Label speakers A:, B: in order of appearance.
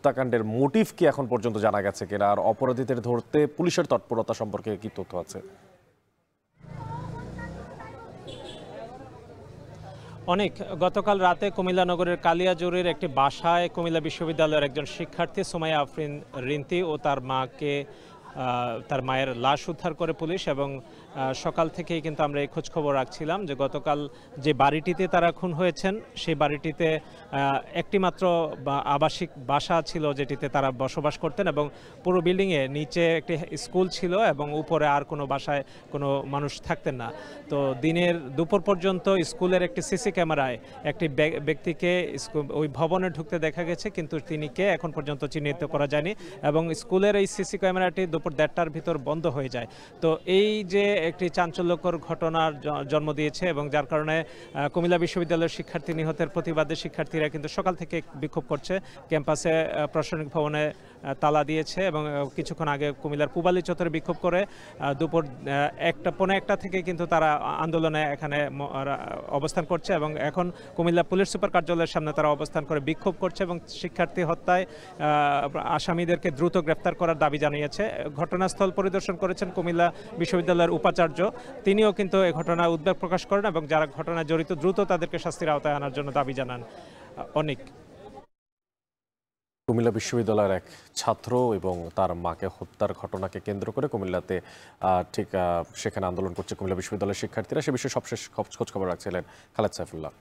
A: হত্যাকাণ্ডের মোটিভ কি এখন পর্যন্ত জানা গেছে কিনা, আর অপরাধীদের ধরতে পুলিশের তৎপরতা সম্পর্কে কি তথ্য আছে?
B: অনেক গতকাল রাতে কুমিল্লা নগরের কালিয়াজুরির একটি বাসায় কুমিল্লা বিশ্ববিদ্যালয়ের একজন শিক্ষার্থী সুমাইয়া আফরিন রিন্তি ও তার মায়ের লাশ উদ্ধার করে পুলিশ। এবং সকাল থেকেই কিন্তু আমরা এই খোঁজখবর রাখছিলাম যে গতকাল যে বাড়িটিতে তারা খুন হয়েছেন সেই বাড়িটিতে একটি মাত্র আবাসিক বাসা ছিল যেটিতে তারা বসবাস করতেন, এবং পুরো বিল্ডিংয়ে নিচে একটি স্কুল ছিল এবং উপরে আর কোনো বাসায় কোনো মানুষ থাকতেন না। তো দুপুর পর্যন্ত স্কুলের একটি সিসি ক্যামেরায় একটি ব্যক্তিকে ওই ভবনে ঢুকতে দেখা গেছে, কিন্তু তিনি কে এখন পর্যন্ত চিহ্নিত করা যায়নি। এবং স্কুলের এই সিসি ক্যামেরাটি দুপুর 1:30টার ভিতর বন্ধ হয়ে যায়। তো এই যে একটি চাঞ্চল্যকর ঘটনার জন্ম দিয়েছে, এবং যার কারণে কুমিল্লা বিশ্ববিদ্যালয়ের শিক্ষার্থী নিহতের প্রতিবাদে শিক্ষার্থীরা কিন্তু সকাল থেকে বিক্ষোভ করছে। ক্যাম্পাসে প্রশাসনিক ভবনে তালা দিয়েছে এবং কিছুক্ষণ আগে কুমিল্লার পুবালি চত্বরে বিক্ষোভ করে দুপুর 1:15 থেকে কিন্তু তারা আন্দোলনে এখানে অবস্থান করছে, এবং এখন কুমিল্লা পুলিশ সুপার কার্যালয়ের সামনে তারা অবস্থান করে বিক্ষোভ করছে এবং শিক্ষার্থী হত্যায় আসামিদেরকে দ্রুত গ্রেফতার করার দাবি জানিয়েছে। ঘটনাস্থল পরিদর্শন করেছেন কুমিল্লা বিশ্ববিদ্যালয়ের উপাচার্য, তিনিও কিন্তু এই ঘটনায় উদ্বেগ প্রকাশ করেন এবং যারা ঘটনায় জড়িত দ্রুত তাদেরকে শাস্তির আওতায় আনার জন্য দাবি জানান। অনেক
A: কুমিল্লা বিশ্ববিদ্যালয়ের এক ছাত্র এবং তার মাকে হত্যার ঘটনাকে কেন্দ্র করে কুমিল্লাতে সেখানে আন্দোলন করছে কুমিল্লা বিশ্ববিদ্যালয়ের শিক্ষার্থীরা। সে বিষয়ে সবশেষ খোঁজ খবর রাখছিলেন খালেদ সাইফুল্লাহ।